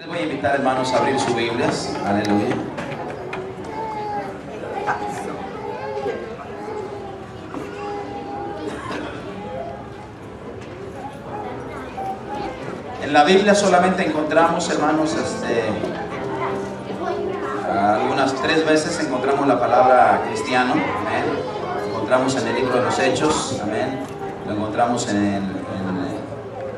Les voy a invitar, hermanos, a abrir sus Biblias. Aleluya. En la Biblia solamente encontramos, hermanos, algunas 3 veces encontramos la palabra cristiano. Amén. Encontramos en el libro de los Hechos. Amén. Lo encontramos en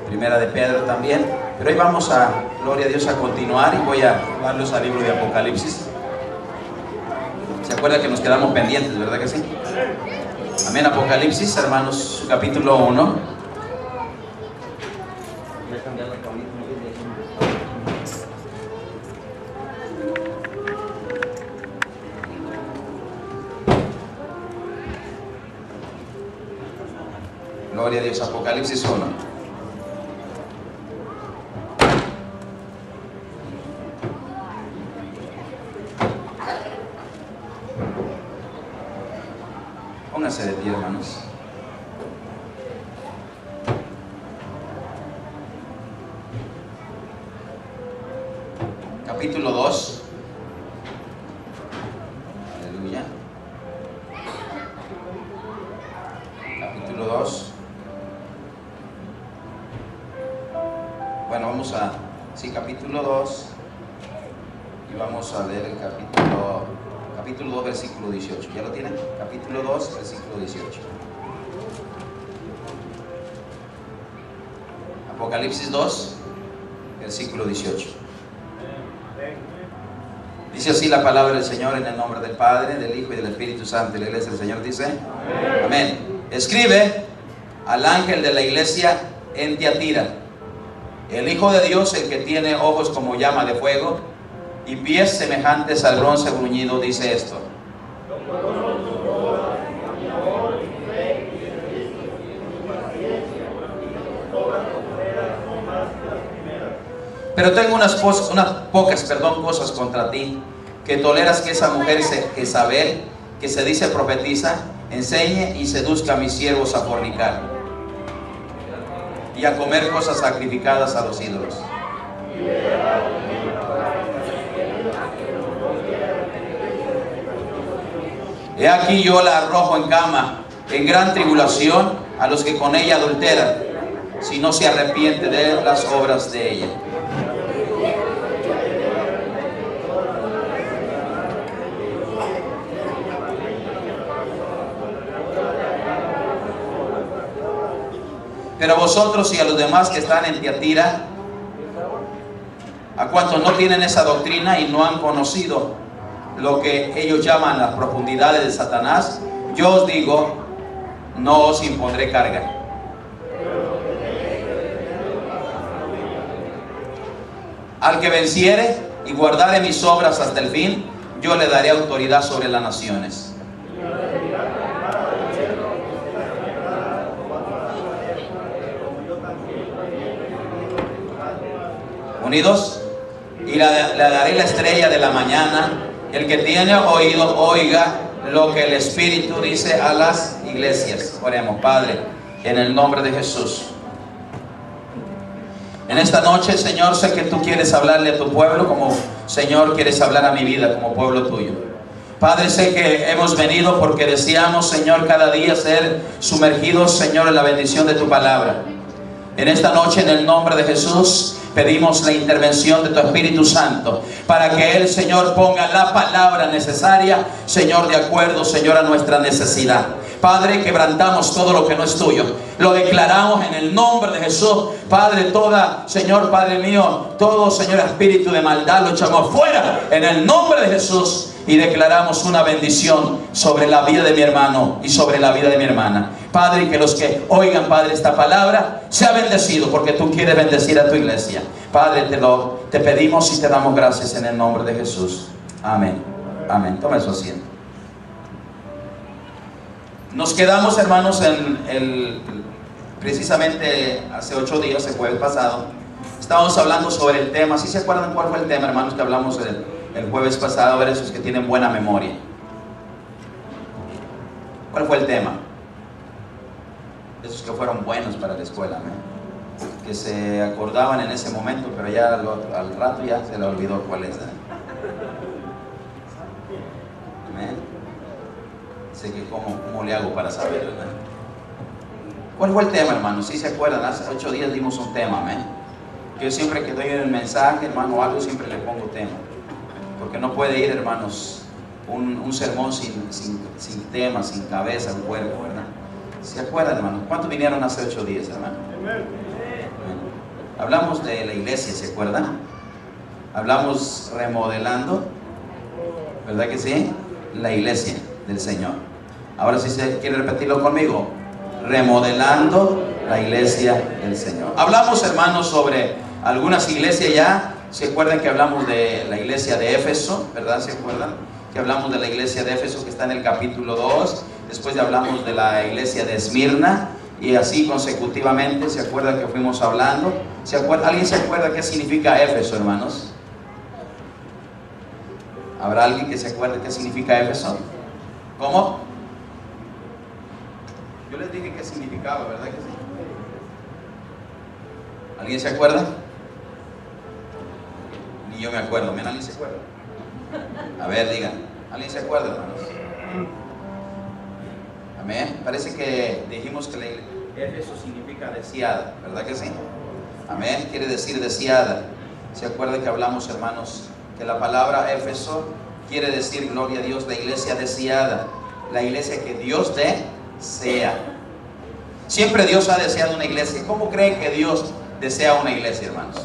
Primera de Pedro también. Pero hoy vamos a, gloria a Dios, a continuar y voy a darles al libro de Apocalipsis. ¿Se acuerdan que nos quedamos pendientes, verdad que sí? Amén. Apocalipsis, hermanos, capítulo 1. Gloria a Dios, Apocalipsis 1. Pónganse de pie, hermanos. Capítulo 2. Aleluya. Capítulo 2. Bueno, vamos a, sí, capítulo 2, y vamos a leer el capítulo 2, versículo 18. ¿Ya lo tienen? Capítulo 2, versículo 18. Apocalipsis 2, versículo 18. Dice así la palabra del Señor, en el nombre del Padre, del Hijo y del Espíritu Santo. Y la iglesia del Señor dice: amén. Amén. Escribe al ángel de la iglesia en Tiatira: el Hijo de Dios, el que tiene ojos como llama de fuego y pies semejantes al bronce bruñido, dice esto: pero tengo unas pocas cosas contra ti, que toleras que esa mujer Jezabel, que se dice profetiza, enseñe y seduzca a mis siervos a fornicar y a comer cosas sacrificadas a los ídolos. He aquí yo la arrojo en cama, en gran tribulación, a los que con ella adulteran, si no se arrepiente de las obras de ella. Pero a vosotros y a los demás que están en Tiatira, a cuantos no tienen esa doctrina y no han conocido lo que ellos llaman las profundidades de Satanás, yo os digo, no os impondré carga. Al que venciere y guardare mis obras hasta el fin, yo le daré autoridad sobre las naciones. Unidos, y le daré la estrella de la mañana. El que tiene oído, oiga lo que el Espíritu dice a las iglesias. Oremos. Padre, en el nombre de Jesús, en esta noche, Señor, sé que tú quieres hablarle a tu pueblo como, Señor, quieres hablar a mi vida como pueblo tuyo. Padre, sé que hemos venido porque deseamos, Señor, cada día ser sumergidos, Señor, en la bendición de tu palabra. En esta noche, en el nombre de Jesús, pedimos la intervención de tu Espíritu Santo para que Él, Señor, ponga la palabra necesaria, Señor, de acuerdo, Señor, a nuestra necesidad. Padre, quebrantamos todo lo que no es tuyo. Lo declaramos en el nombre de Jesús. Padre, toda, Señor, Padre mío, todo, Señor, espíritu de maldad lo echamos fuera en el nombre de Jesús. Y declaramos una bendición sobre la vida de mi hermano y sobre la vida de mi hermana. Padre, que los que oigan, Padre, esta palabra sea bendecido, porque tú quieres bendecir a tu iglesia. Padre, te pedimos y te damos gracias en el nombre de Jesús. Amén. Amén. Toma su asiento. Nos quedamos, hermanos, precisamente hace 8 días, el jueves pasado, estábamos hablando sobre el tema. ¿Sí se acuerdan cuál fue el tema, hermanos, que hablamos el jueves pasado? A ver, esos que tienen buena memoria. ¿Cuál fue el tema? Esos que fueron buenos para la escuela, ¿no? que se acordaban en ese momento, pero ya al rato ya se le olvidó cuál es. Amén. Sé que cómo le hago para saber, ¿verdad? ¿Cuál fue el tema, hermanos? Si se acuerdan, hace 8 días dimos un tema, amén. Yo siempre que doy el mensaje, hermano, algo siempre le pongo tema, porque no puede ir, hermanos, un sermón sin tema, sin cabeza, un cuerpo, ¿verdad? ¿Se acuerdan, hermanos? ¿Cuántos vinieron hace 8 días, hermano? Hablamos de la iglesia, ¿se acuerdan? Hablamos remodelando, ¿verdad que sí? La iglesia del Señor. Ahora sí se quiere repetirlo conmigo. Remodelando la iglesia del Señor. Hablamos, hermanos, sobre algunas iglesias ya. ¿Se acuerdan que hablamos de la iglesia de Éfeso? ¿Verdad? ¿Se acuerdan? Que hablamos de la iglesia de Éfeso que está en el capítulo 2. Después hablamos de la iglesia de Esmirna. Y así consecutivamente. ¿Se acuerdan que fuimos hablando? ¿Alguien se acuerda qué significa Éfeso, hermanos? ¿Habrá alguien que se acuerde qué significa Éfeso? ¿Cómo? Yo les dije qué significaba, ¿verdad que sí? ¿Alguien se acuerda? Ni yo me acuerdo. ¿Alguien se acuerda? A ver, digan. ¿Alguien se acuerda, hermanos? Amén. Parece que dijimos que Éfeso significa deseada, ¿verdad que sí? Amén. Quiere decir deseada. ¿Se acuerda que hablamos, hermanos, que la palabra Éfeso quiere decir, gloria a Dios, la iglesia deseada, la iglesia que Dios desea? Siempre Dios ha deseado una iglesia. ¿Cómo creen que Dios desea una iglesia, hermanos?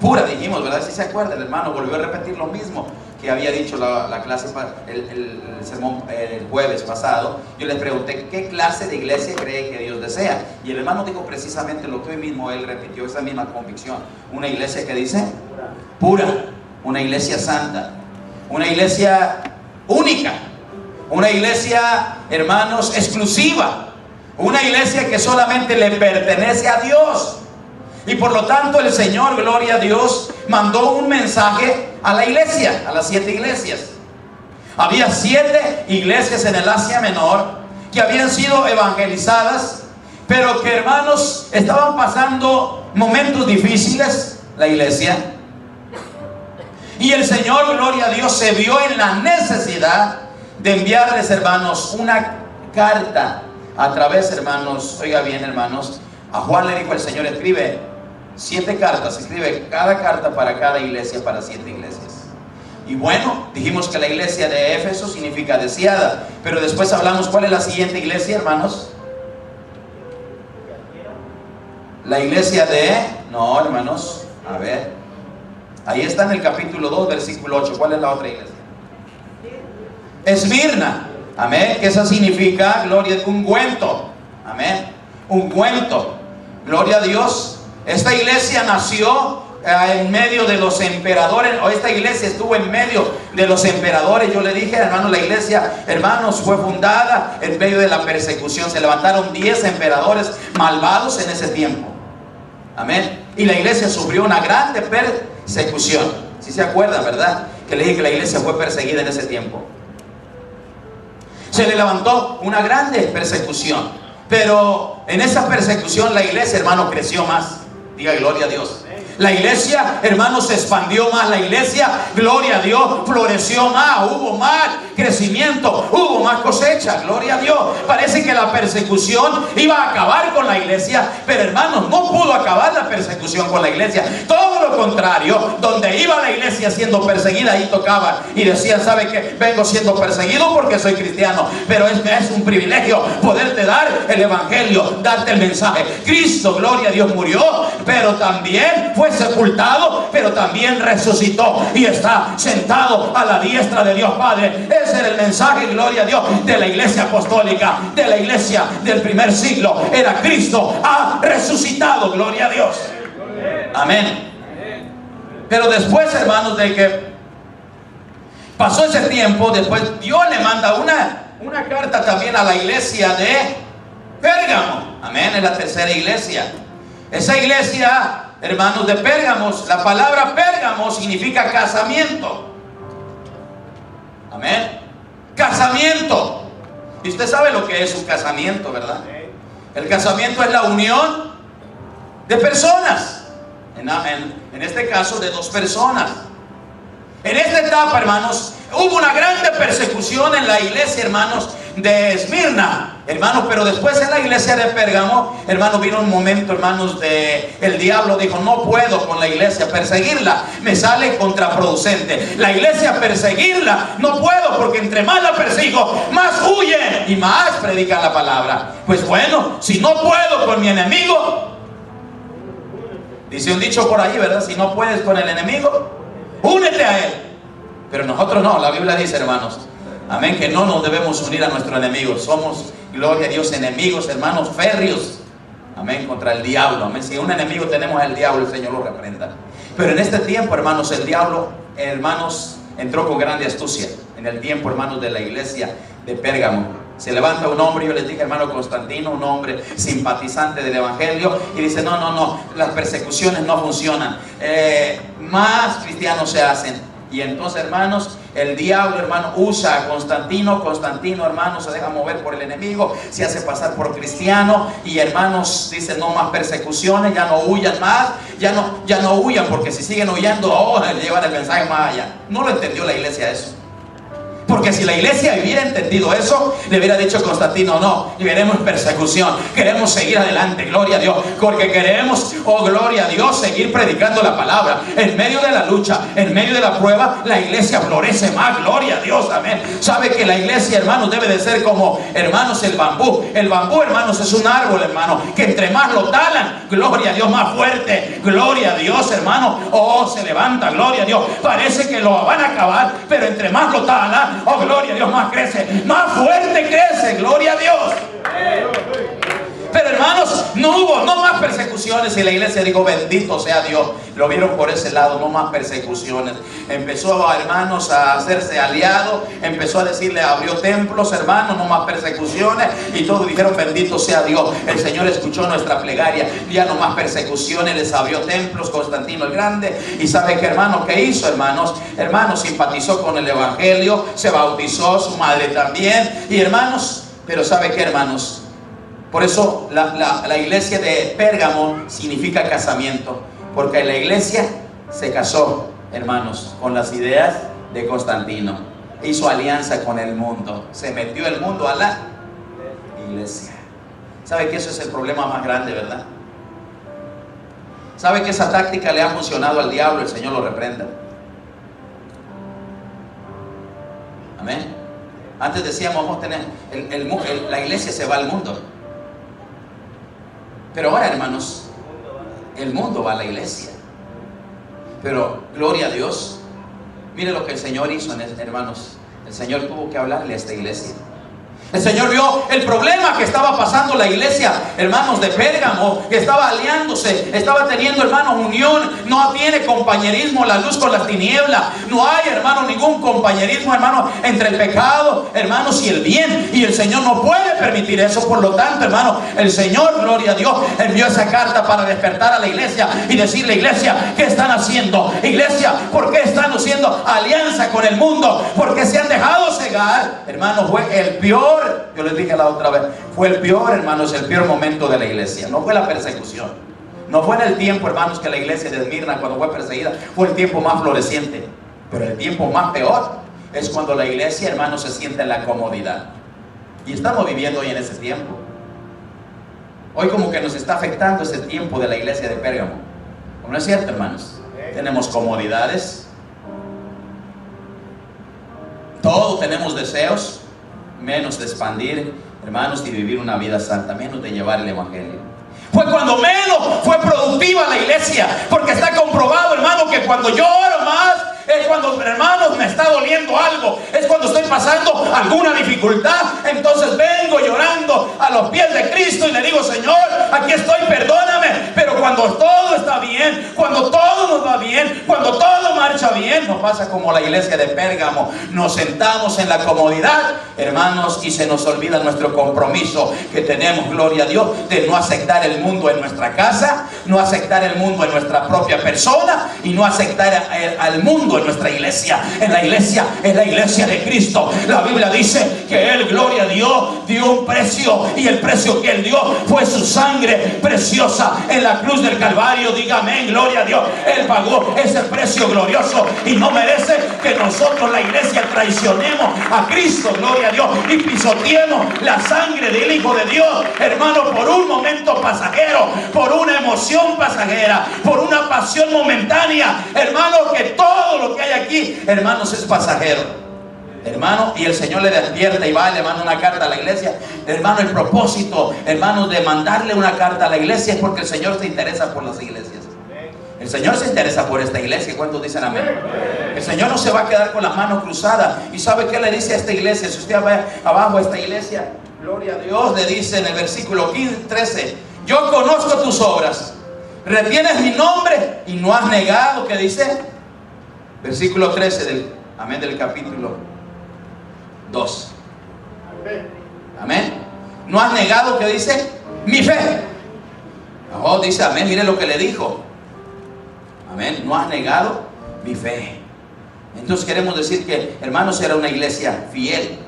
Pura, dijimos, ¿verdad? Si se acuerda, el hermano volvió a repetir lo mismo que había dicho la clase, el sermón el jueves pasado. Yo les pregunté, ¿qué clase de iglesia cree que Dios desea? Y el hermano dijo precisamente lo que hoy mismo él repitió, esa misma convicción. Una iglesia que dice pura, una iglesia santa, una iglesia única, una iglesia, hermanos, exclusiva, una iglesia que solamente le pertenece a Dios. Y por lo tanto el Señor, gloria a Dios, mandó un mensaje a la iglesia, a las 7 iglesias. Había 7 iglesias en el Asia Menor que habían sido evangelizadas, pero que, hermanos, estaban pasando momentos difíciles, la iglesia. Y el Señor, gloria a Dios, se vio en la necesidad de enviarles, hermanos, una carta a través, hermanos, oiga bien, hermanos, a Juan le dijo el Señor, escribe 7 cartas, escribe cada carta para cada iglesia, para 7 iglesias. Y bueno, dijimos que la iglesia de Éfeso significa deseada, pero después hablamos, ¿cuál es la siguiente iglesia, hermanos? La iglesia de, no, hermanos, a ver, ahí está en el capítulo 2, versículo 8, ¿cuál es la otra iglesia? Esmirna, amén, que eso significa, gloria, ungüento, amén, ungüento, gloria a Dios. Esta iglesia nació en medio de los emperadores, o esta iglesia estuvo en medio de los emperadores. Yo le dije, hermanos, la iglesia, hermanos, fue fundada en medio de la persecución. Se levantaron 10 emperadores malvados en ese tiempo, amén, y la iglesia sufrió una grande persecución. Si se acuerdan, ¿verdad? Que le dije que la iglesia fue perseguida en ese tiempo. Se le levantó una grande persecución, pero en esa persecución la iglesia, hermano, creció más. Diga gloria a Dios. La iglesia, hermanos, se expandió más. La iglesia, gloria a Dios, floreció más. Hubo más crecimiento, hubo más cosecha. Gloria a Dios. Parece que la persecución iba a acabar con la iglesia, pero, hermanos, no pudo acabar la persecución con la iglesia. Todo lo contrario, donde iba la iglesia siendo perseguida, ahí tocaban y decían, ¿sabe qué? Vengo siendo perseguido porque soy cristiano, pero es un privilegio poderte dar el evangelio, darte el mensaje. Cristo, gloria a Dios, murió, pero también fue sepultado, pero también resucitó y está sentado a la diestra de Dios Padre. Ese era el mensaje, gloria a Dios, de la iglesia apostólica, de la iglesia del primer siglo. Era Cristo ha resucitado, gloria a Dios, amén. Pero después, hermanos, de que pasó ese tiempo, después Dios le manda una carta también a la iglesia de Pérgamo, amén. Es la tercera iglesia. Esa iglesia, hermanos, de Pérgamos, la palabra Pérgamo significa casamiento, amén, casamiento. Y usted sabe lo que es un casamiento, ¿verdad? El casamiento es la unión de personas. En este caso, de 2 personas. En esta etapa, hermanos, hubo una grande persecución en la iglesia, hermanos, de Esmirna, hermanos, pero después en la iglesia de Pérgamo, hermanos, vino un momento, hermanos, el diablo dijo: no puedo con la iglesia, perseguirla me sale contraproducente. La iglesia perseguirla no puedo, porque entre más la persigo, más huyen y más predican la palabra. Pues bueno, si no puedo con mi enemigo, dice un dicho por ahí, ¿verdad? Si no puedes con el enemigo, únete a él. Pero nosotros no, la Biblia dice, hermanos, amén, que no nos debemos unir a nuestro enemigo. Somos, gloria a Dios, enemigos, hermanos, férreos, amén, contra el diablo, amén. Si un enemigo tenemos al diablo, el Señor lo reprenda. Pero en este tiempo, hermanos, el diablo, hermanos, entró con grande astucia. En el tiempo, hermanos, de la iglesia de Pérgamo, se levanta un hombre, yo les dije, hermano Constantino, un hombre simpatizante del evangelio, y dice: no, las persecuciones no funcionan, más cristianos se hacen. Y entonces, hermanos, el diablo, hermano, usa a Constantino. Constantino, hermano, se deja mover por el enemigo, se hace pasar por cristiano. Y, hermanos, dice: no más persecuciones, ya no huyan más, ya no huyan, porque si siguen huyendo, llevan el mensaje más allá. No lo entendió la iglesia eso. Porque si la iglesia hubiera entendido eso, le hubiera dicho Constantino: no, queremos persecución, queremos seguir adelante, gloria a Dios, porque queremos, oh gloria a Dios, seguir predicando la palabra. En medio de la lucha, en medio de la prueba, la iglesia florece más, gloria a Dios, amén. Sabe que la iglesia, hermanos, debe de ser como, hermanos, el bambú. El bambú, hermanos, es un árbol, hermano, que entre más lo talan, gloria a Dios, más fuerte, gloria a Dios, hermano, oh, se levanta, gloria a Dios. Parece que lo van a acabar, pero entre más lo talan, oh, gloria a Dios, más crece, más fuerte crece, gloria a Dios. Pero, hermanos, no hubo más persecuciones, y la iglesia dijo: bendito sea Dios. Lo vieron por ese lado, no más persecuciones. Empezó, hermanos, a hacerse aliado, empezó a decirle, abrió templos, hermanos, no más persecuciones, y todos dijeron: bendito sea Dios, el Señor escuchó nuestra plegaria, ya no más persecuciones. Les abrió templos Constantino el Grande. Y sabe que, hermano, ¿qué hizo, hermanos? Hermanos, simpatizó con el evangelio, se bautizó, su madre también. Y, hermanos, pero ¿sabe qué, hermanos? Por eso la iglesia de Pérgamo significa casamiento, porque la iglesia se casó, hermanos, con las ideas de Constantino. Hizo alianza con el mundo, se metió el mundo a la iglesia. ¿Sabe que eso es el problema más grande, verdad? ¿Sabe que esa táctica le ha funcionado al diablo? El Señor lo reprenda. Amén. Antes decíamos, vamos a tener la iglesia se va al mundo. Pero ahora, hermanos, el mundo va a la iglesia. Pero, gloria a Dios, mire lo que el Señor hizo, hermanos. El Señor tuvo que hablarle a esta iglesia. El Señor vio el problema que estaba pasando la iglesia, hermanos, de Pérgamo, que estaba aliándose, estaba teniendo, hermanos, unión. No tiene compañerismo la luz con las tinieblas. No hay, hermanos, ningún compañerismo, hermanos, entre el pecado, hermanos, y el bien. Y el Señor no puede permitir eso. Por lo tanto, hermanos, el Señor, gloria a Dios, envió esa carta para despertar a la iglesia y decirle: iglesia, ¿qué están haciendo? Iglesia, ¿por qué están haciendo alianza con el mundo? Porque se han dejado cegar. Hermanos, fue el peor. Yo les dije la otra vez, fue el peor, hermanos, el peor momento de la iglesia. No fue la persecución, no fue en el tiempo, hermanos, que la iglesia de Esmirna, cuando fue perseguida, fue el tiempo más floreciente. Pero el tiempo más peor es cuando la iglesia, hermanos, se siente en la comodidad. Y estamos viviendo hoy en ese tiempo. Hoy como que nos está afectando ese tiempo de la iglesia de Pérgamo. ¿No es cierto, hermanos? Tenemos comodidades, todos tenemos deseos, menos de expandir, hermanos, y vivir una vida santa, menos de llevar el evangelio. Fue cuando menos fue productiva la iglesia, porque está comprobado, hermano, que cuando yo oro más es cuando, hermanos, me está doliendo algo, es cuando estoy pasando alguna dificultad. Entonces vengo llorando a los pies de Cristo y le digo: Señor, aquí estoy, perdóname. Pero cuando todo está bien, cuando todo nos va bien, cuando todo marcha bien, nos pasa como la iglesia de Pérgamo. Nos sentamos en la comodidad, hermanos, y se nos olvida nuestro compromiso que tenemos, gloria a Dios, de no aceptar el mundo en nuestra casa, no aceptar el mundo en nuestra propia persona y no aceptar al mundo en nuestra iglesia. En la iglesia es la iglesia de Cristo. La Biblia dice que Él, gloria a Dios, dio un precio, y el precio que Él dio fue su sangre preciosa en la cruz del Calvario. Diga amén, gloria a Dios. Él pagó ese precio glorioso y no merece que nosotros, la iglesia, traicionemos a Cristo, gloria a Dios, y pisoteemos la sangre del Hijo de Dios, hermano, por un momento pasajero, por una emoción pasajera, por una pasión momentánea, hermano, que todo lo que hay aquí, hermanos, es pasajero. Hermano, y el Señor le despierta y va, le manda una carta a la iglesia. Hermano, el propósito, hermano, de mandarle una carta a la iglesia es porque el Señor se interesa por las iglesias. El Señor se interesa por esta iglesia. ¿Cuántos dicen amén? El Señor no se va a quedar con las manos cruzadas. ¿Y sabe qué le dice a esta iglesia? Si usted va abajo a esta iglesia, gloria a Dios, le dice en el versículo 13: yo conozco tus obras, retienes mi nombre y no has negado. ¿Qué dice? Versículo 13 del capítulo 2. Amén. No has negado, ¿qué dice? Mi fe. No, dice amén. Mire lo que le dijo. Amén. No has negado mi fe. Entonces queremos decir que, hermanos, era una iglesia fiel.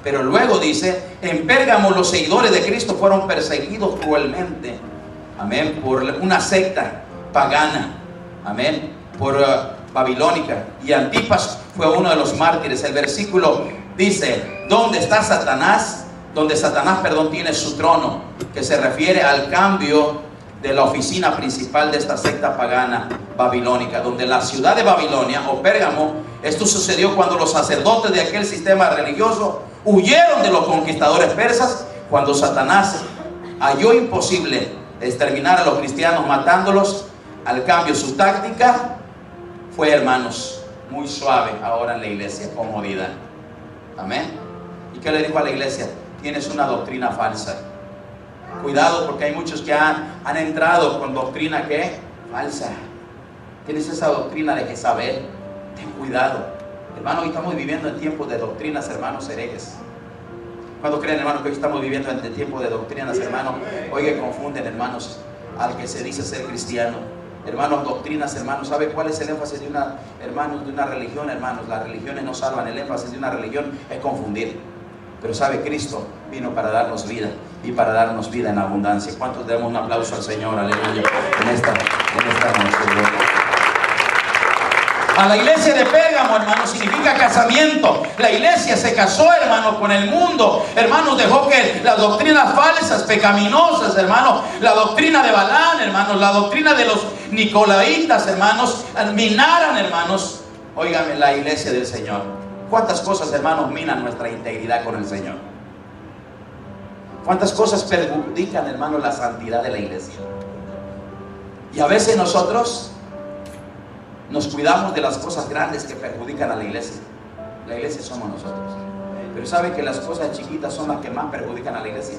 Pero luego dice: en Pérgamo los seguidores de Cristo fueron perseguidos cruelmente. Amén. Por una secta pagana. Amén. Por babilónica. Y Antipas fue uno de los mártires. El versículo dice: ¿dónde está Satanás? Donde Satanás, tiene su trono, que se refiere al cambio de la oficina principal de esta secta pagana babilónica, donde la ciudad de Babilonia o Pérgamo, esto sucedió cuando los sacerdotes de aquel sistema religioso huyeron de los conquistadores persas, cuando Satanás halló imposible exterminar a los cristianos matándolos. Al cambio, su táctica fue, hermanos, muy suave ahora en la iglesia: comodidad. Amén. ¿Y qué le dijo a la iglesia? Tienes una doctrina falsa. Cuidado, porque hay muchos que han entrado con doctrina que falsa. Tienes esa doctrina de Jezabel. Ten cuidado, hermano. Hoy estamos viviendo en tiempos de doctrinas, hermanos, herejes. ¿Cuándo creen, hermanos, que hoy estamos viviendo en tiempos de doctrinas, hermanos? Oiga, confunden, hermanos, al que se dice ser cristiano. Hermanos, doctrinas, hermanos. ¿Sabe cuál es el énfasis de una religión, hermanos? Las religiones no salvan. El énfasis de una religión es confundir. Pero sabe, Cristo vino para darnos vida, y para darnos vida en abundancia. ¿Cuántos damos un aplauso al Señor? Aleluya. En esta noche. A la iglesia de Pérgamo, hermanos, significa casamiento. La iglesia se casó, hermanos, con el mundo. Hermanos, dejó que las doctrinas falsas, pecaminosas, hermanos, la doctrina de Balaam, hermanos, la doctrina de los nicolaitas, hermanos, minaran, hermanos, óigame, la iglesia del Señor. ¿Cuántas cosas, hermanos, minan nuestra integridad con el Señor? ¿Cuántas cosas perjudican, hermanos, la santidad de la iglesia? Y a veces nosotros nos cuidamos de las cosas grandes que perjudican a la iglesia. La iglesia somos nosotros. Pero ¿sabe que las cosas chiquitas son las que más perjudican a la iglesia?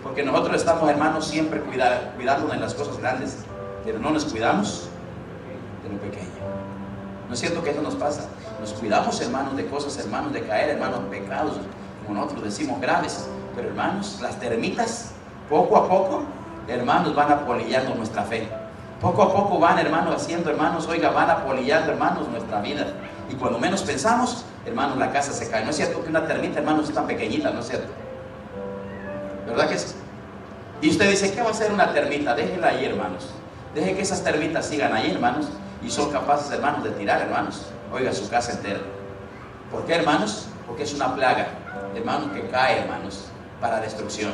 Porque nosotros estamos, hermanos, siempre cuidándonos de las cosas grandes, pero no nos cuidamos de lo pequeño. ¿No es cierto que eso nos pasa? Nos cuidamos, hermanos, de cosas, hermanos, de caer, hermanos, en pecados, como nosotros decimos, graves. Pero, hermanos, las termitas, poco a poco, hermanos, van apolillando nuestra fe. Poco a poco van, hermanos, haciendo, hermanos, van apolillando, hermanos, nuestra vida. Y cuando menos pensamos, hermanos, la casa se cae. ¿No es cierto que una termita, hermanos, es tan pequeñita? ¿No es cierto? ¿Verdad que sí? Y usted dice: ¿qué va a hacer una termita? Déjela ahí, hermanos. Deje que esas termitas sigan ahí, hermanos. Y son capaces, hermanos, de tirar, hermanos, su casa entera. ¿Por qué, hermanos? Porque es una plaga, hermanos, que cae, hermanos, para destrucción.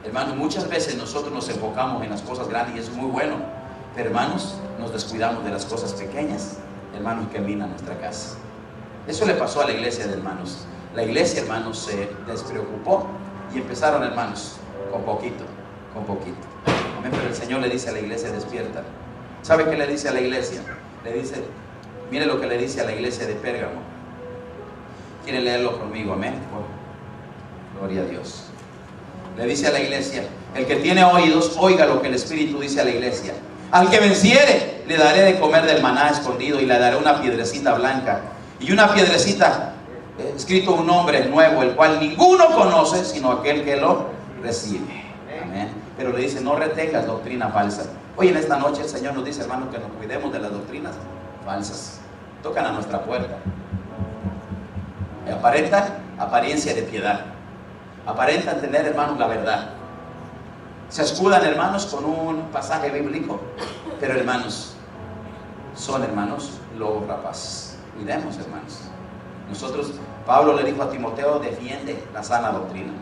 Hermanos, muchas veces nosotros nos enfocamos en las cosas grandes y eso es muy bueno. Pero, hermanos, nos descuidamos de las cosas pequeñas, hermanos, que minan nuestra casa. Eso le pasó a la iglesia de hermanos. La iglesia, hermanos, se despreocupó y empezaron, hermanos, con poquito. Amén. Pero el Señor le dice a la iglesia: despierta. ¿Sabe qué le dice a la iglesia? Le dice, mire lo que le dice a la iglesia de Pérgamo. ¿Quiere leerlo conmigo? Amén. Gloria a Dios. Le dice a la iglesia: el que tiene oídos, oiga lo que el Espíritu dice a la iglesia. Al que venciere, le daré de comer del maná escondido y le daré una piedrecita blanca y una piedrecita escrito un nombre nuevo, el cual ninguno conoce sino aquel que lo recibe. Amén. Pero le dice, no retengas doctrina falsa. Hoy en esta noche el Señor nos dice, hermano, que nos cuidemos de las doctrinas falsas. Tocan a nuestra puerta y aparentan apariencia de piedad, aparentan tener, hermanos, la verdad. Se escudan, hermanos, con un pasaje bíblico, pero, hermanos, son, hermanos, lobos rapaces. Cuidemos, hermanos. Nosotros, Pablo le dijo a Timoteo, defiende la sana doctrina.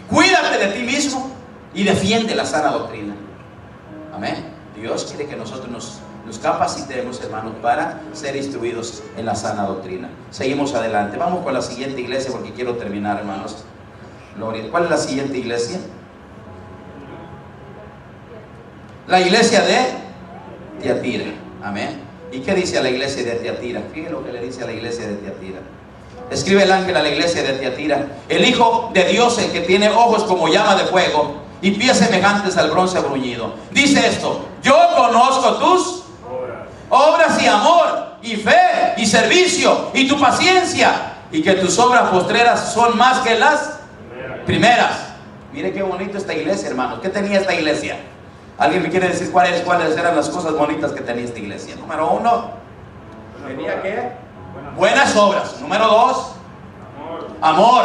Cuídate de ti mismo y defiende la sana doctrina. Amén. Dios quiere que nosotros nos capacitemos, hermanos, para ser instruidos en la sana doctrina. Seguimos adelante. Vamos con la siguiente iglesia porque quiero terminar, hermanos. Gloria. ¿Cuál es la siguiente iglesia? La iglesia de Tiatira. Amén. ¿Y qué dice a la iglesia de Tiatira? Fíjense lo que le dice a la iglesia de Tiatira. Escribe el ángel a la iglesia de Tiatira: el Hijo de Dios, el que tiene ojos como llama de fuego y pies semejantes al bronce bruñido, dice esto: yo conozco tus obras y amor y fe y servicio y tu paciencia, y que tus obras postreras son más que las primeras. Mire qué bonito esta iglesia, hermanos. ¿Qué tenía esta iglesia? ¿Alguien me quiere decir cuáles eran las cosas bonitas que tenía esta iglesia? Número 1, tenía ¿qué? Buenas obras. Número 2, amor.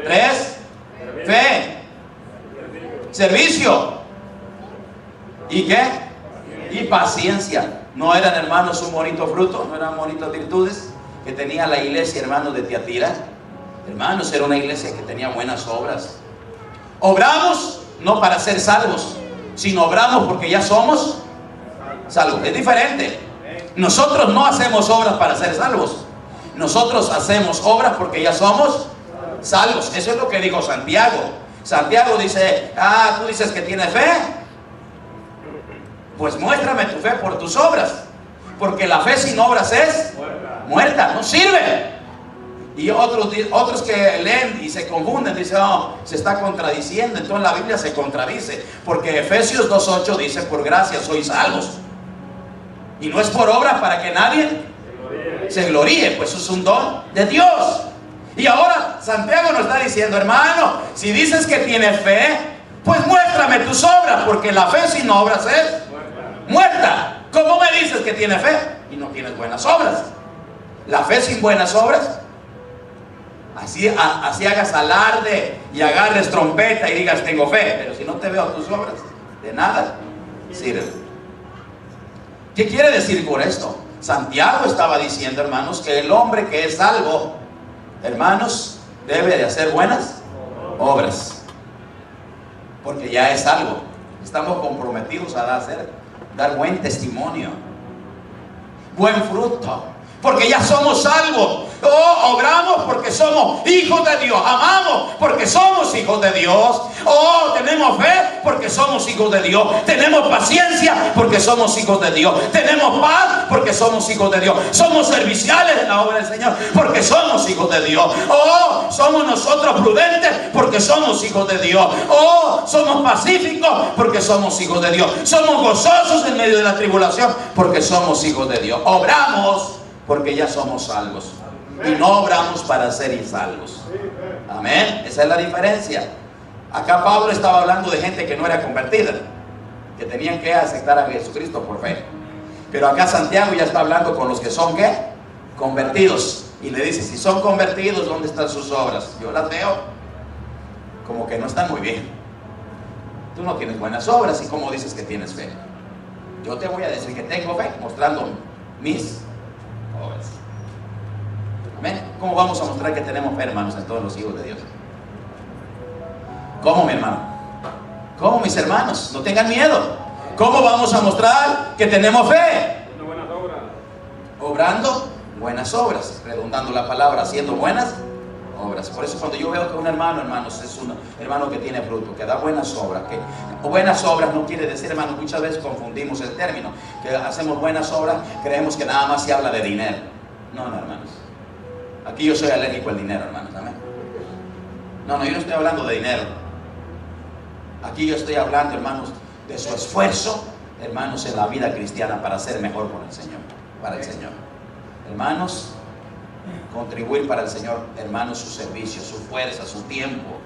3, fe. Servicio. ¿Y qué? Y paciencia. No eran, hermanos, un bonito fruto, no eran bonitas virtudes que tenía la iglesia, hermanos, de Tiatira. Hermanos, era una iglesia que tenía buenas obras. Obramos no para ser salvos, sino obramos porque ya somos salvos. Es diferente. Nosotros no hacemos obras para ser salvos. Nosotros hacemos obras porque ya somos salvos. Eso es lo que dijo Santiago. Santiago dice: tú dices que tienes fe, pues muéstrame tu fe por tus obras, porque la fe sin obras es muerta, no sirve. Y otros que leen y se confunden, dicen: se está contradiciendo. Entonces la Biblia se contradice, porque Efesios 2:8 dice: por gracia sois salvos, y no es por obras para que nadie se gloríe, pues es un don de Dios. Y ahora Santiago nos está diciendo: hermano, si dices que tienes fe, pues muéstrame tus obras, porque la fe sin obras es muerta. ¿Cómo me dices que tienes fe y no tienes buenas obras? La fe sin buenas obras, así hagas alarde y agarres trompeta y digas tengo fe, pero si no te veo tus obras, de nada sirve. ¿Qué quiere decir por esto? Santiago estaba diciendo, hermanos, que el hombre que es salvo, hermanos, debe de hacer buenas obras, porque ya es salvo. Estamos comprometidos a dar buen testimonio, buen fruto, porque ya somos salvos. Obramos porque somos hijos de Dios. Amamos porque somos hijos de Dios. Tenemos fe porque somos hijos de Dios. Tenemos paciencia porque somos hijos de Dios. Tenemos paz porque somos hijos de Dios. Somos serviciales en la obra del Señor porque somos hijos de Dios. Somos nosotros prudentes porque somos hijos de Dios. Somos pacíficos porque somos hijos de Dios. Somos gozosos en medio de la tribulación porque somos hijos de Dios. Obramos porque ya somos salvos, y no obramos para ser insalvos. Amén. Esa es la diferencia. Acá Pablo estaba hablando de gente que no era convertida, que tenían que aceptar a Jesucristo por fe. Pero acá Santiago ya está hablando con los que son ¿qué? Convertidos. Y le dice: si son convertidos, ¿dónde están sus obras? Yo las veo como que no están muy bien. Tú no tienes buenas obras, y ¿cómo dices que tienes fe? Yo te voy a decir que tengo fe mostrando mis obras. Amén. ¿Cómo vamos a mostrar que tenemos fe, hermanos, en todos los hijos de Dios? ¿Cómo, mi hermano? ¿Cómo, mis hermanos? No tengan miedo. ¿Cómo vamos a mostrar que tenemos fe? Obrando buenas obras, redundando la palabra, haciendo buenas obras. Por eso cuando yo veo que un hermano, hermanos, es un hermano que tiene fruto, que da buenas obras, buenas obras no quiere decir, hermanos, muchas veces confundimos el término, que hacemos buenas obras, creemos que nada más se habla de dinero. No, hermanos. Aquí yo soy alérgico al dinero, hermanos. Amén. No, yo no estoy hablando de dinero. Aquí yo estoy hablando, hermanos, de su esfuerzo hermanos, en la vida cristiana para ser mejor con el Señor, para el Señor. Hermanos, contribuir para el Señor, hermanos, su servicio, su fuerza, su tiempo.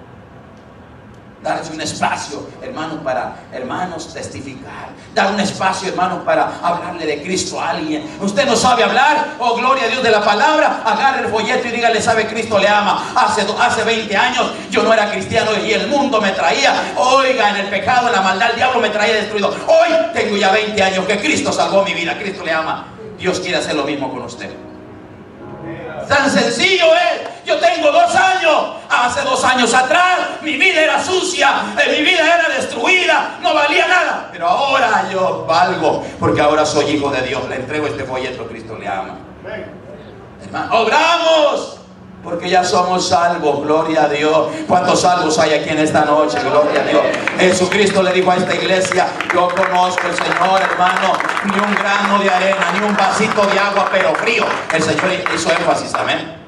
Darles un espacio, hermanos, para, hermanos, testificar. Dar un espacio, hermanos, para hablarle de Cristo a alguien. Usted no sabe hablar, oh gloria a Dios, de la palabra. Agarre el folleto y dígale: sabe, Cristo le ama. Hace 20 años yo no era cristiano y el mundo me traía, oiga, en el pecado, en la maldad, el diablo me traía destruido. Hoy tengo ya 20 años que Cristo salvó mi vida. Cristo le ama. Dios quiere hacer lo mismo con usted. Tan sencillo es. Yo tengo 2 años. Hace 2 años atrás mi vida era sucia, mi vida era destruida, no valía nada. Pero ahora yo valgo, porque ahora soy hijo de Dios. Le entrego este folleto: Cristo le ama. Hermano, obramos, porque ya somos salvos. Gloria a Dios. ¿Cuántos salvos hay aquí en esta noche? Gloria a Dios. Jesucristo le dijo a esta iglesia: yo conozco al Señor, hermano, ni un grano de arena, ni un vasito de agua, pero frío. El Señor hizo énfasis, amén.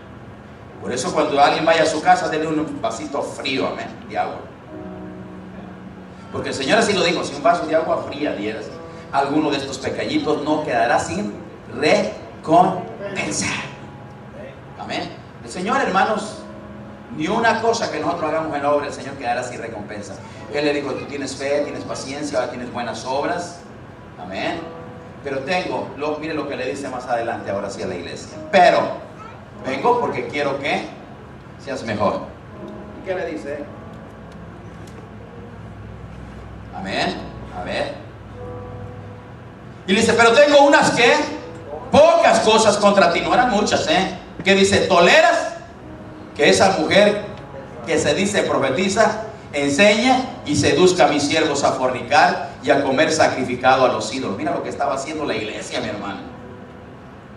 Por eso cuando alguien vaya a su casa, denle un vasito frío, amén, de agua. Porque el Señor así lo dijo: si un vaso de agua fría dieras, alguno de estos pequeñitos no quedará sin recompensa. Amén. El Señor, hermanos, ni una cosa que nosotros hagamos en la obra, el Señor quedará sin recompensa. Él le dijo: tú tienes fe, tienes paciencia, tienes buenas obras. Amén. Pero mire lo que le dice más adelante, ahora sí, a la iglesia. Pero vengo porque quiero que seas mejor. ¿Y qué le dice? Amén. A ver. Y le dice: pero tengo unas pocas cosas contra ti. No eran muchas, que dice: toleras que esa mujer que se dice profetiza enseña y seduzca a mis siervos a fornicar y a comer sacrificado a los ídolos. Mira lo que estaba haciendo la iglesia, mi hermano.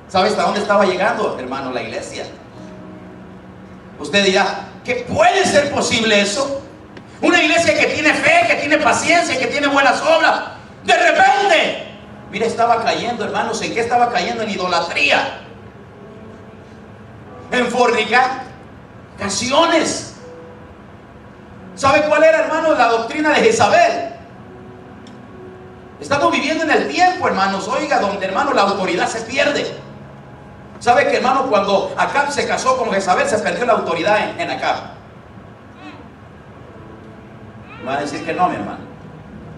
¿Sabes hasta dónde estaba llegando, hermano, la iglesia? Usted dirá: ¿qué puede ser posible eso? Una iglesia que tiene fe, que tiene paciencia, que tiene buenas obras, de repente, mira, estaba cayendo, hermanos. ¿En qué estaba cayendo? En idolatría, en fornicaciones. ¿Sabe cuál era, hermano, la doctrina de Jezabel? Estamos viviendo en el tiempo, hermanos, oiga, donde, hermano, la autoridad se pierde. ¿Sabe que, hermano, cuando Acab se casó con Jezabel, se perdió la autoridad en Acab? Me va a decir que no, mi hermano.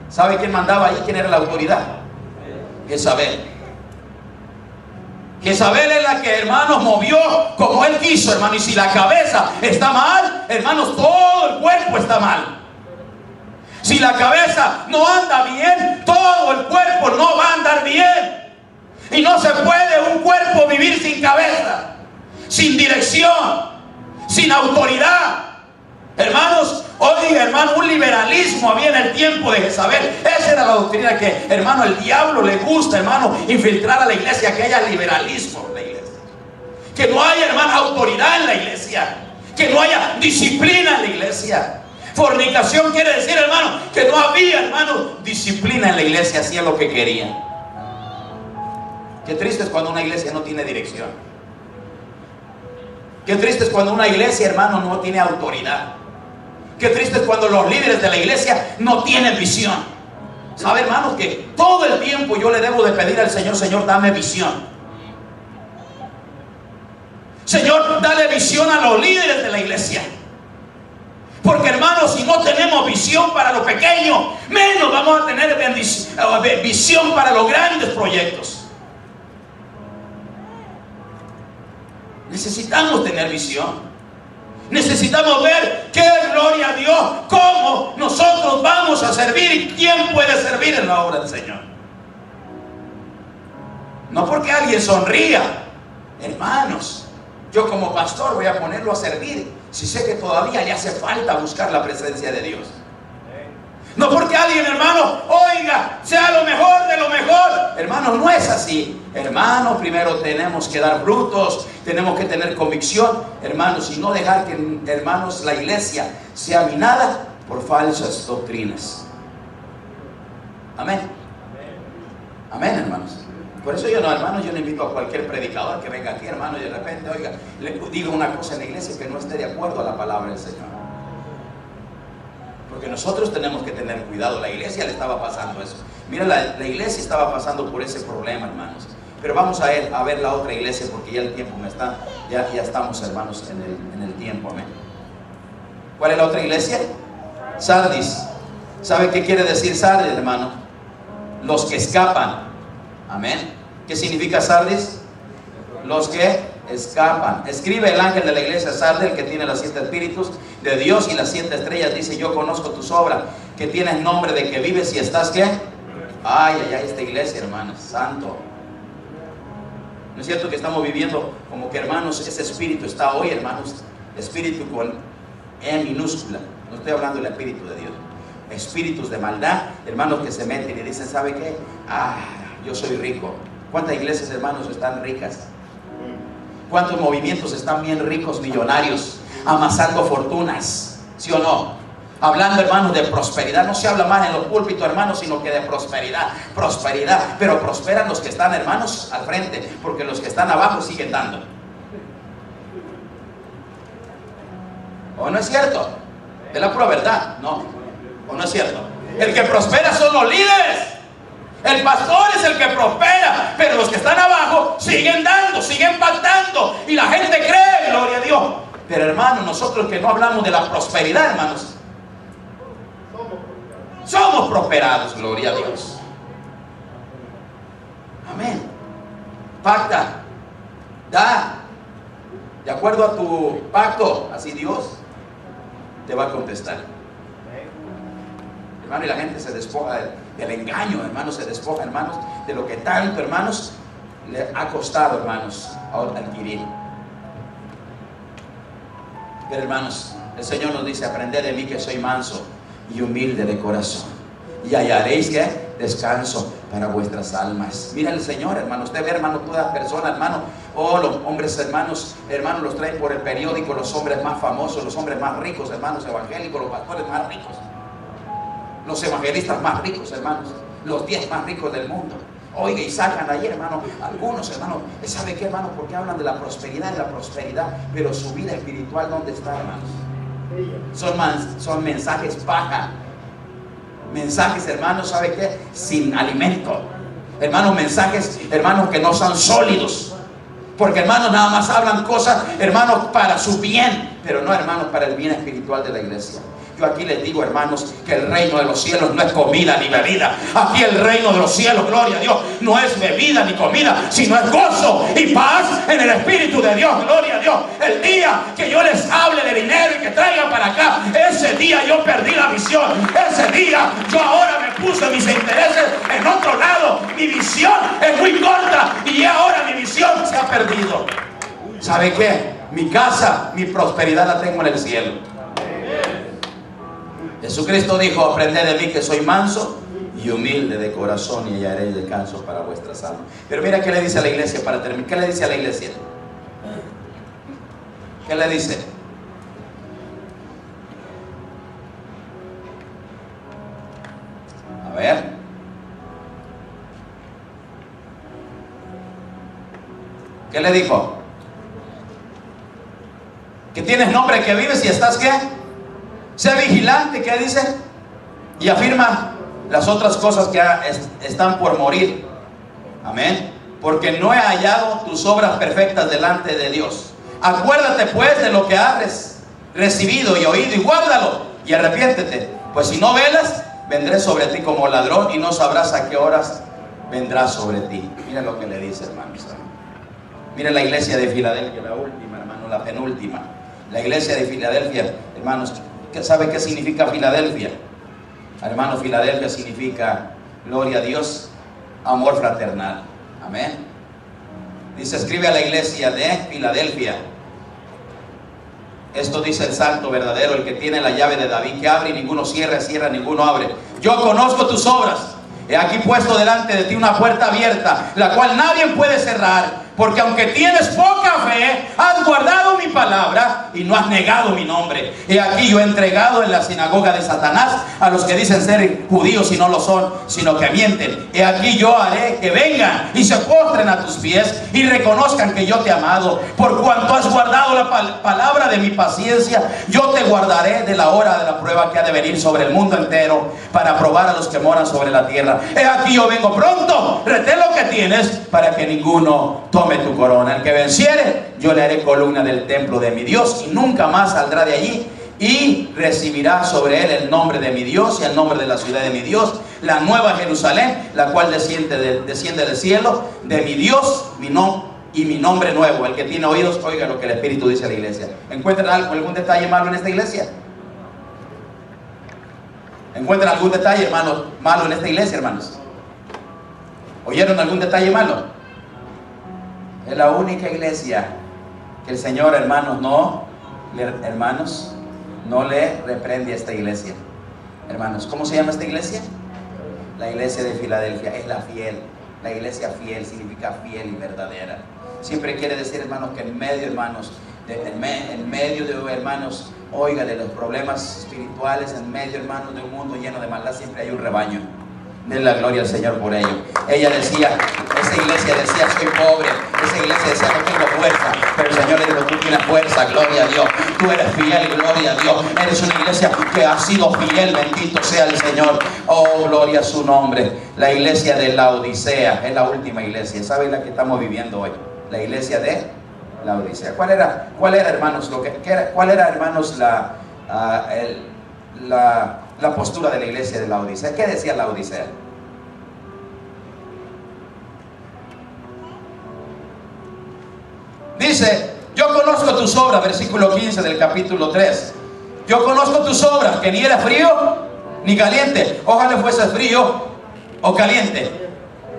¿Sabe quién mandaba ahí? ¿Quién era la autoridad? Jezabel. Jezabel es la que, hermanos, movió como él quiso, hermano. Y si la cabeza está mal, hermanos, todo el cuerpo está mal. Si la cabeza no anda bien, todo el cuerpo no va a andar bien. Y no se puede un cuerpo vivir sin cabeza, sin dirección, sin autoridad. Hermanos, oiga, hermano, un liberalismo había en el tiempo de Jezabel. Esa era la doctrina que, hermano, el diablo le gusta, hermano, infiltrar a la iglesia, que haya liberalismo en la iglesia, que no haya, hermano, autoridad en la iglesia, que no haya disciplina en la iglesia. Fornicación quiere decir, hermano, que no había, hermano, disciplina en la iglesia, hacía lo que querían. Qué triste es cuando una iglesia no tiene dirección. Qué triste es cuando una iglesia, hermano, no tiene autoridad. Qué triste es cuando los líderes de la iglesia no tienen visión. ¿Sabe, hermanos, que todo el tiempo yo le debo de pedir al Señor: Señor, dame visión. Señor, dale visión a los líderes de la iglesia. Porque, hermanos, si no tenemos visión para lo pequeño, menos vamos a tener visión para los grandes proyectos. Necesitamos tener visión. Necesitamos ver qué, gloria a Dios, cómo nosotros vamos a servir y quién puede servir en la obra del Señor. No porque alguien sonría, hermanos, yo como pastor voy a ponerlo a servir si sé que todavía le hace falta buscar la presencia de Dios. No porque alguien, hermano, oiga, sea lo mejor de lo mejor. Hermanos, no es así. Hermanos, primero tenemos que dar frutos, tenemos que tener convicción, hermanos, y no dejar que, hermanos, la iglesia sea minada por falsas doctrinas. Amén. Amén, hermanos. Por eso yo no invito a cualquier predicador que venga aquí, hermano, y de repente, oiga, le diga una cosa en la iglesia que no esté de acuerdo a la palabra del Señor. Porque nosotros tenemos que tener cuidado. La iglesia le estaba pasando eso. Mira, la iglesia estaba pasando por ese problema, hermanos. Pero vamos a ver la otra iglesia, porque ya el tiempo ya estamos, hermanos, en el tiempo. Amén. ¿Cuál es la otra iglesia? Sardis. ¿Sabe qué quiere decir Sardis, hermano? Los que escapan. Amén. ¿Qué significa Sardis? Los que escapan. Escribe el ángel de la iglesia Sardis, el que tiene los 7 espíritus de Dios y las 7 estrellas. Dice: yo conozco tus obras, que tienes nombre de que vives y estás ¿qué? Ay, esta iglesia, hermanos, santo. ¿No es cierto que estamos viviendo como que, hermanos, ese espíritu está hoy, hermanos? Espíritu con E minúscula. No estoy hablando del espíritu de Dios. Espíritus de maldad, hermanos, que se meten y dicen: ¿sabe qué? Yo soy rico. ¿Cuántas iglesias, hermanos, están ricas? ¿Cuántos movimientos están bien ricos, millonarios, amasando fortunas? ¿Sí o no? Hablando, hermanos, de prosperidad. No se habla más en los púlpitos, hermanos, sino que de prosperidad. Prosperidad. Pero prosperan los que están, hermanos, al frente, porque los que están abajo siguen dando. ¿O no es cierto? Es la pura verdad. No. ¿O no es cierto? El que prospera son los líderes. El pastor es el que prospera, pero los que están abajo siguen dando, siguen pactando, y la gente cree, gloria a Dios. Pero, hermanos, nosotros que no hablamos de la prosperidad, hermanos, somos prosperados, gloria a Dios. Amén. Pacta, da, de acuerdo a tu pacto, así Dios te va a contestar. Hermano, y la gente se despoja del engaño, hermanos, se despoja, hermanos, de lo que tanto, hermanos, le ha costado, hermanos, adquirir. Pero, hermanos, el Señor nos dice: aprended de mí, que soy manso y humilde de corazón, y hallaréis ¿qué? Descanso para vuestras almas. Mira el Señor, hermano. Usted ve, hermano, toda persona, hermano, los hombres, hermanos, los traen por el periódico, los hombres más famosos, los hombres más ricos, hermanos, evangélicos, los pastores más ricos, los evangelistas más ricos, hermanos, los 10 más ricos del mundo. Oiga, y sacan ahí, hermano, algunos, hermano, ¿sabe qué, hermano? Porque hablan de la prosperidad, pero su vida espiritual, ¿dónde está, hermanos? Son mensajes paja. Mensajes, hermanos, ¿sabe qué? Sin alimento. Hermanos, mensajes, hermanos, que no son sólidos. Porque, hermanos, nada más hablan cosas, hermanos, para su bien, pero no, hermanos, para el bien espiritual de la iglesia. Yo aquí les digo, hermanos, que el reino de los cielos no es comida ni bebida. Aquí el reino de los cielos, gloria a Dios, no es bebida ni comida, sino es gozo y paz en el Espíritu de Dios, gloria a Dios. El día que yo les hable de dinero y que traigan para acá, ese día yo perdí la visión. Ese día yo ahora me puse mis intereses en otro lado. Mi visión es muy corta y ahora mi visión se ha perdido. ¿Sabe qué? Mi casa, mi prosperidad la tengo en el cielo. Jesucristo dijo: aprended de mí, que soy manso y humilde de corazón, y hallaréis descanso para vuestras almas. Pero mira qué le dice a la iglesia para terminar. ¿Qué le dice a la iglesia? ¿Qué le dice? A ver. ¿Qué le dijo? Que tienes nombre, que vives y estás ¿qué? Sé vigilante, ¿qué dice? Y afirma las otras cosas que están por morir. Amén. Porque no he hallado tus obras perfectas delante de Dios. Acuérdate pues de lo que has recibido y oído, y guárdalo, y arrepiéntete. Pues si no velas, vendré sobre ti como ladrón, y no sabrás a qué horas vendrá sobre ti. Mira lo que le dice, hermanos. Mira la iglesia de Filadelfia, la última, hermano, la penúltima. La iglesia de Filadelfia, hermanos, ¿sabe qué significa Filadelfia? Hermano, Filadelfia significa, gloria a Dios, amor fraternal. Amén. Dice: escribe a la iglesia de Filadelfia. Esto dice el santo verdadero, el que tiene la llave de David, que abre y ninguno cierra, cierra y ninguno abre. Yo conozco tus obras. He aquí puesto delante de ti una puerta abierta, la cual nadie puede cerrar. porque aunque tienes poca fe, has guardado mi palabra y no has negado mi nombre. He aquí yo he entregado en la sinagoga de Satanás a los que dicen ser judíos y no lo son, sino que mienten. He aquí yo haré que vengan y se postren a tus pies y reconozcan que yo te he amado. Por cuanto has guardado la palabra de mi paciencia, yo te guardaré de la hora de la prueba que ha de venir sobre el mundo entero, para probar a los que moran sobre la tierra. He aquí yo vengo pronto. Retén lo que tienes, para que ninguno tome tu corona. El que venciere, yo le haré columna del templo de mi Dios, y nunca más saldrá de allí. Y recibirá sobre él el nombre de mi Dios y el nombre de la ciudad de mi Dios, la nueva Jerusalén, la cual desciende del cielo de mi Dios, y mi nombre nuevo. El que tiene oídos, oiga lo que el Espíritu dice a la iglesia. ¿Encuentran algún detalle malo en esta iglesia? ¿Encuentran algún detalle, hermanos, malo en esta iglesia, hermanos? ¿Oyeron algún detalle malo? Es la única iglesia que el Señor, hermanos, no le reprende a esta iglesia. Hermanos, ¿cómo se llama esta iglesia? La iglesia de Filadelfia. Es la fiel. La iglesia fiel significa fiel y verdadera. Siempre quiere decir, hermanos, que en medio, hermanos, hermanos, oiga, de los problemas espirituales, en medio, hermanos, de un mundo lleno de maldad, siempre hay un rebaño. Den la gloria al Señor por ello. Ella decía, esa iglesia decía, soy pobre. Esa iglesia decía, no tengo fuerza. Pero el Señor le dijo, tú tienes fuerza, gloria a Dios. Tú eres fiel, gloria a Dios. Eres una iglesia que ha sido fiel, bendito sea el Señor. Oh, gloria a su nombre. La iglesia de Laodicea es la última iglesia. ¿Saben la que estamos viviendo hoy? La iglesia de Laodicea. ¿Cuál era, hermanos, la postura de la iglesia de Laodicea? ¿Qué decía Laodicea? Dice, yo conozco tus obras, versículo 15 del capítulo 3. Yo conozco tus obras, que ni eres frío ni caliente. Ojalá fuese frío o caliente.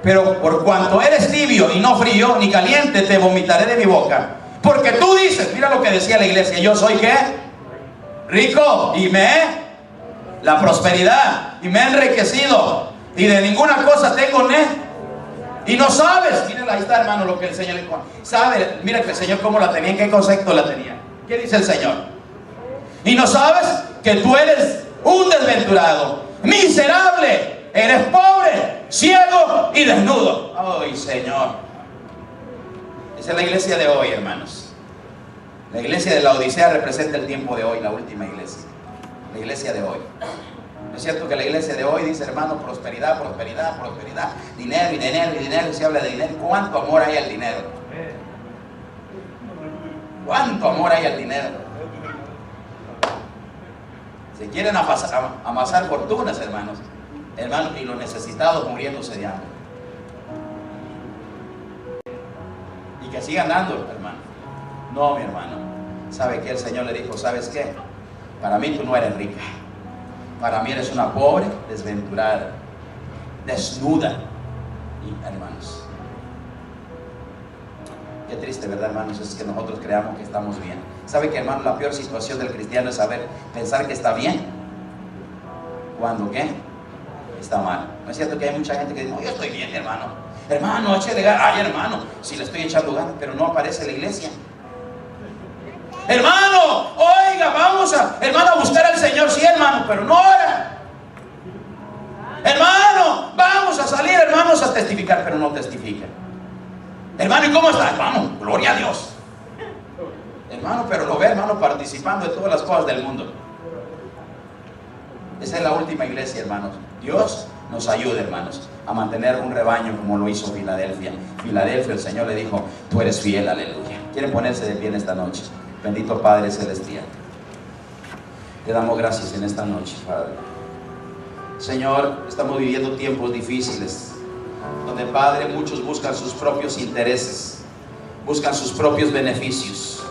Pero por cuanto eres tibio y no frío ni caliente, te vomitaré de mi boca. Porque tú dices, mira lo que decía la iglesia, yo soy ¿qué? Rico y la prosperidad, y me he enriquecido, y de ninguna cosa tengo y no sabes. Miren, ahí está, hermano, lo que el Señor le dijo. Sabe, mira que el Señor cómo la tenía, en qué concepto la tenía. ¿Qué dice el Señor? Y no sabes que tú eres un desventurado, miserable, eres pobre, ciego y desnudo. Ay, Señor. Esa es la iglesia de hoy, hermanos. La iglesia de la Odisea representa el tiempo de hoy, la última iglesia. La iglesia de hoy. ¿No es cierto que la iglesia de hoy dice, hermano, prosperidad, prosperidad, prosperidad, dinero y dinero y dinero? Y se habla de dinero. ¿Cuánto amor hay al dinero? ¿Cuánto amor hay al dinero? Se quieren amasar fortunas, hermanos, y los necesitados muriéndose de hambre. Y que sigan dando, hermano. No, mi hermano. ¿Sabe qué? El Señor le dijo, ¿sabes qué? Para mí tú no eres rica. Para mí eres una pobre, desventurada, desnuda. Y, hermanos, qué triste, ¿verdad, hermanos? Es que nosotros creamos que estamos bien. ¿Sabe que, hermano, la peor situación del cristiano es pensar que está bien? ¿Cuándo qué? Está mal. ¿No es cierto que hay mucha gente que dice, no, yo estoy bien, hermano? Hermano, échale ganas. Ay, hermano, si le estoy echando ganas, pero no aparece la iglesia. Hermano, oiga, vamos a buscar al Señor, sí, hermano, pero no ora. Hermano, vamos a salir, hermanos, a testificar, pero no testifican. Hermano, ¿y cómo está? Hermano, gloria a Dios. Hermano, pero lo ve, hermano, participando de todas las cosas del mundo. Esa es la última iglesia, hermanos. Dios nos ayude, hermanos, a mantener un rebaño como lo hizo Filadelfia. Filadelfia, el Señor le dijo, tú eres fiel, aleluya. ¿Quieren ponerse de pie en esta noche? Bendito Padre Celestial, te damos gracias en esta noche, Padre. Señor, estamos viviendo tiempos difíciles, donde, Padre, muchos buscan sus propios intereses, buscan sus propios beneficios.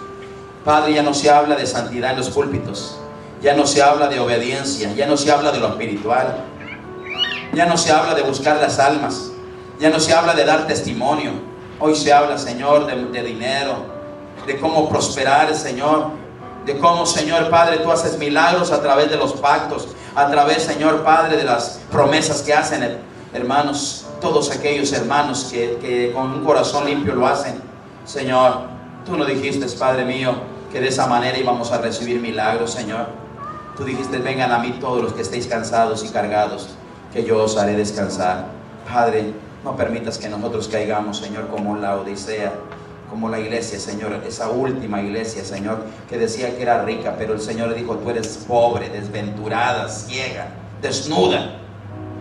Padre, ya no se habla de santidad en los púlpitos, ya no se habla de obediencia, ya no se habla de lo espiritual, ya no se habla de buscar las almas, ya no se habla de dar testimonio. Hoy se habla, Señor, de dinero, de cómo prosperar, Señor, de cómo, Señor Padre, tú haces milagros a través de los pactos, a través, Señor Padre, de las promesas que hacen, hermanos, todos aquellos hermanos que con un corazón limpio lo hacen. Señor, tú no dijiste, Padre mío, que de esa manera íbamos a recibir milagros, Señor. Tú dijiste, vengan a mí todos los que estéis cansados y cargados, que yo os haré descansar. Padre, no permitas que nosotros caigamos, Señor, como la Odisea, como la iglesia, Señor, esa última iglesia, Señor, que decía que era rica, pero el Señor le dijo, tú eres pobre, desventurada, ciega, desnuda.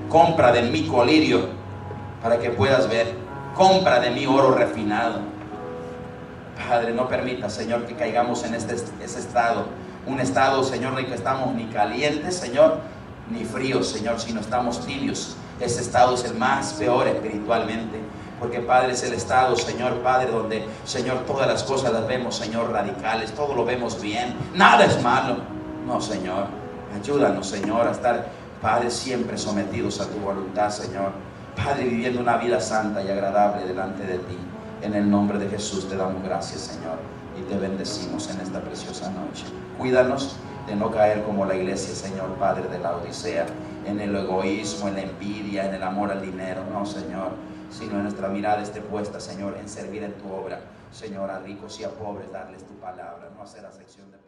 Compra de mí colirio para que puedas ver. Compra de mí oro refinado. Padre, no permita, Señor, que caigamos en ese estado. Un estado, Señor, en que estamos ni calientes, Señor, ni fríos, Señor, sino estamos tibios. Ese estado es el más peor espiritualmente. Porque, Padre, es el estado, Señor, Padre, donde, Señor, todas las cosas las vemos, Señor, radicales. Todo lo vemos bien. Nada es malo. No, Señor. Ayúdanos, Señor, a estar, Padre, siempre sometidos a tu voluntad, Señor. Padre, viviendo una vida santa y agradable delante de ti. En el nombre de Jesús te damos gracias, Señor, y te bendecimos en esta preciosa noche. Cuídanos de no caer como la iglesia, Señor, Padre, de la Odisea, en el egoísmo, en la envidia, en el amor al dinero. No, Señor, sino en nuestra mirada esté puesta, Señor, en servir en tu obra, Señor, a ricos y a pobres, darles tu palabra, no hacer acepción de